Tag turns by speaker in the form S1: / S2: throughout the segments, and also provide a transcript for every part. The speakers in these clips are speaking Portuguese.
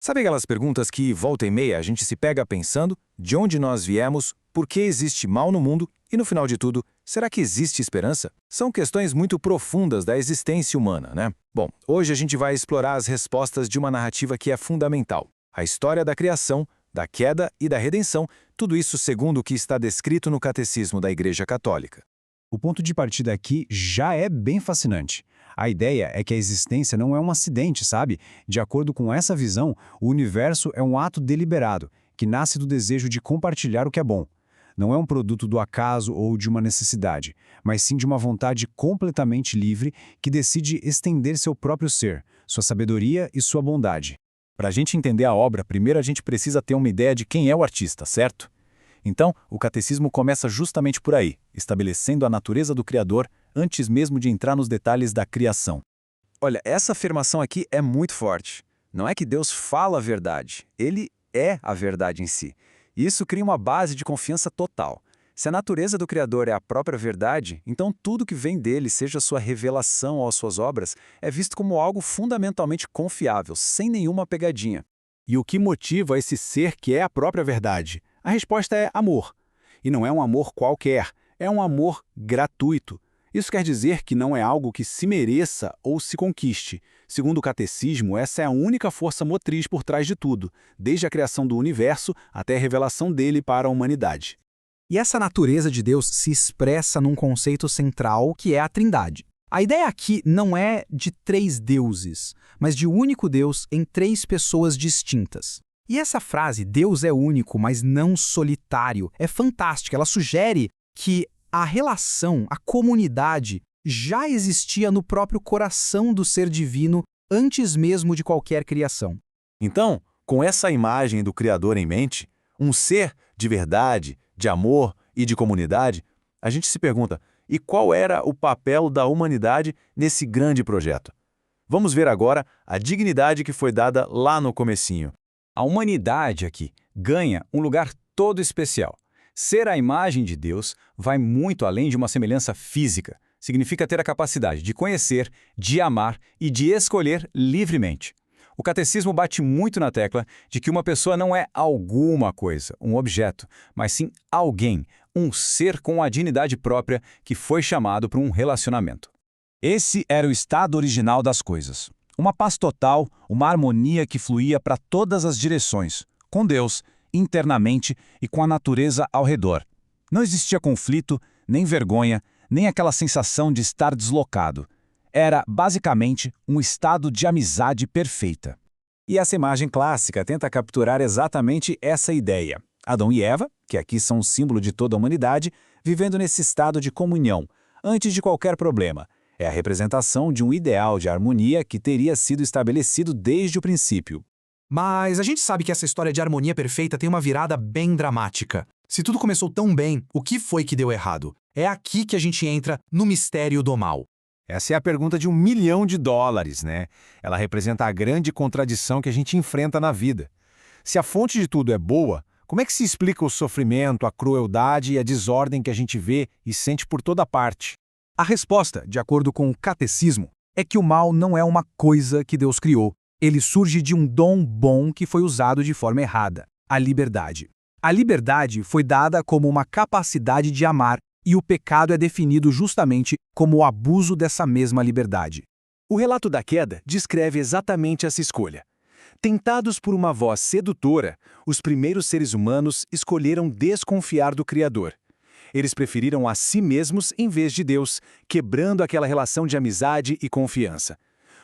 S1: Sabe aquelas perguntas que, volta e meia, a gente se pega pensando de onde nós viemos, por que existe mal no mundo e, no final de tudo, será que existe esperança? São questões muito profundas da existência humana, né? Bom, hoje a gente vai explorar as respostas de uma narrativa que é fundamental. A história da criação, da queda e da redenção, tudo isso segundo o que está descrito no Catecismo da Igreja Católica.
S2: O ponto de partida aqui já é bem fascinante. A ideia é que a existência não é um acidente, sabe? De acordo com essa visão, o universo é um ato deliberado, que nasce do desejo de compartilhar o que é bom. Não é um produto do acaso ou de uma necessidade, mas sim de uma vontade completamente livre que decide estender seu próprio ser, sua sabedoria e sua bondade.
S1: Para a gente entender a obra, primeiro a gente precisa ter uma ideia de quem é o artista, certo? Então, o catecismo começa justamente por aí, estabelecendo a natureza do Criador antes mesmo de entrar nos detalhes da criação. Olha, essa afirmação aqui é muito forte. Não é que Deus fala a verdade, ele é a verdade em si. E isso cria uma base de confiança total. Se a natureza do Criador é a própria verdade, então tudo que vem dele, seja sua revelação ou as suas obras, é visto como algo fundamentalmente confiável, sem nenhuma pegadinha.
S3: E o que motiva esse ser que é a própria verdade? A resposta é amor. E não é um amor qualquer, é um amor gratuito. Isso quer dizer que não é algo que se mereça ou se conquiste. Segundo o catecismo, essa é a única força motriz por trás de tudo, desde a criação do universo até a revelação dele para a humanidade.
S4: E essa natureza de Deus se expressa num conceito central que é a Trindade. A ideia aqui não é de três deuses, mas de um único Deus em três pessoas distintas. E essa frase, Deus é único, mas não solitário, é fantástica. Ela sugere que a relação, a comunidade, já existia no próprio coração do ser divino antes mesmo de qualquer criação.
S1: Então, com essa imagem do Criador em mente, um ser de verdade, de amor e de comunidade, a gente se pergunta, e qual era o papel da humanidade nesse grande projeto? Vamos ver agora a dignidade que foi dada lá no comecinho.
S2: A humanidade aqui ganha um lugar todo especial. Ser a imagem de Deus vai muito além de uma semelhança física. Significa ter a capacidade de conhecer, de amar e de escolher livremente. O catecismo bate muito na tecla de que uma pessoa não é alguma coisa, um objeto, mas sim alguém, um ser com a dignidade própria que foi chamado para um relacionamento. Esse era o estado original das coisas. Uma paz total, uma harmonia que fluía para todas as direções, com Deus, internamente e com a natureza ao redor. Não existia conflito, nem vergonha, nem aquela sensação de estar deslocado. Era, basicamente, um estado de amizade perfeita. E essa imagem clássica tenta capturar exatamente essa ideia. Adão e Eva, que aqui são um símbolo de toda a humanidade, vivendo nesse estado de comunhão, antes de qualquer problema. É a representação de um ideal de harmonia que teria sido estabelecido desde o princípio.
S4: Mas a gente sabe que essa história de harmonia perfeita tem uma virada bem dramática. Se tudo começou tão bem, o que foi que deu errado? É aqui que a gente entra no mistério do mal.
S3: Essa é a pergunta de $1 milhão, né? Ela representa a grande contradição que a gente enfrenta na vida. Se a fonte de tudo é boa, como é que se explica o sofrimento, a crueldade e a desordem que a gente vê e sente por toda parte?
S4: A resposta, de acordo com o catecismo, é que o mal não é uma coisa que Deus criou. Ele surge de um dom bom que foi usado de forma errada, a liberdade. A liberdade foi dada como uma capacidade de amar, e o pecado é definido justamente como o abuso dessa mesma liberdade.
S1: O relato da queda descreve exatamente essa escolha. Tentados por uma voz sedutora, os primeiros seres humanos escolheram desconfiar do Criador. Eles preferiram a si mesmos em vez de Deus, quebrando aquela relação de amizade e confiança.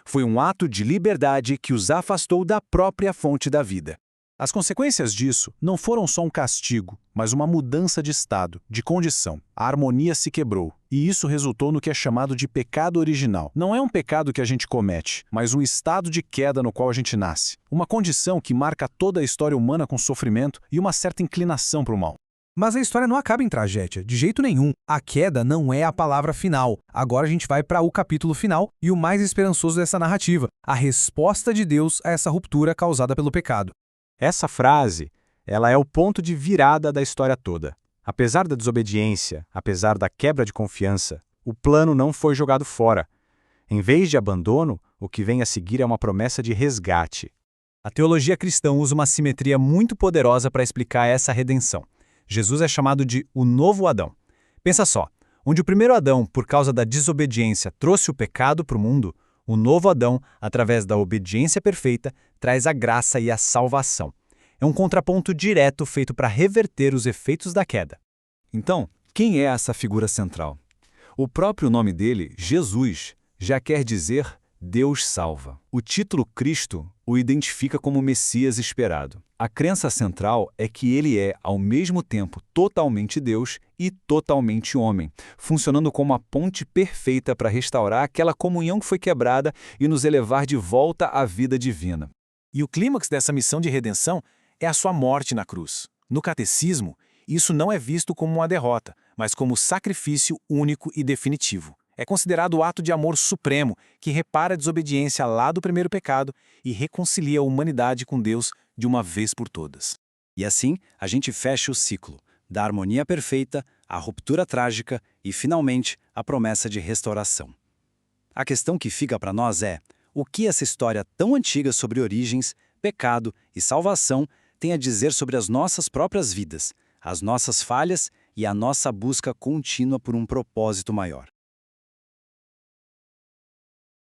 S1: Foi um ato de liberdade que os afastou da própria fonte da vida. As consequências disso não foram só um castigo, mas uma mudança de estado, de condição. A harmonia se quebrou, e isso resultou no que é chamado de pecado original. Não é um pecado que a gente comete, mas um estado de queda no qual a gente nasce. Uma condição que marca toda a história humana com sofrimento e uma certa inclinação para o mal.
S4: Mas a história não acaba em tragédia, de jeito nenhum. A queda não é a palavra final. Agora a gente vai para o capítulo final e o mais esperançoso dessa narrativa, a resposta de Deus a essa ruptura causada pelo pecado.
S3: Essa frase, ela é o ponto de virada da história toda. Apesar da desobediência, apesar da quebra de confiança, o plano não foi jogado fora. Em vez de abandono, o que vem a seguir é uma promessa de resgate.
S2: A teologia cristã usa uma simetria muito poderosa para explicar essa redenção. Jesus é chamado de o novo Adão. Pensa só, onde o primeiro Adão, por causa da desobediência, trouxe o pecado para o mundo, o novo Adão, através da obediência perfeita, traz a graça e a salvação. É um contraponto direto feito para reverter os efeitos da queda.
S1: Então, quem é essa figura central? O próprio nome dele, Jesus, já quer dizer Deus salva. O título Cristo o identifica como o Messias esperado. A crença central é que ele é, ao mesmo tempo, totalmente Deus e totalmente homem, funcionando como a ponte perfeita para restaurar aquela comunhão que foi quebrada e nos elevar de volta à vida divina.
S5: E o clímax dessa missão de redenção é a sua morte na cruz. No catecismo, isso não é visto como uma derrota, mas como sacrifício único e definitivo. É considerado o ato de amor supremo que repara a desobediência lá do primeiro pecado e reconcilia a humanidade com Deus de uma vez por todas.
S6: E assim, a gente fecha o ciclo, da harmonia perfeita, à ruptura trágica e, finalmente, a promessa de restauração. A questão que fica para nós é: o que essa história tão antiga sobre origens, pecado e salvação tem a dizer sobre as nossas próprias vidas, as nossas falhas e a nossa busca contínua por um propósito maior?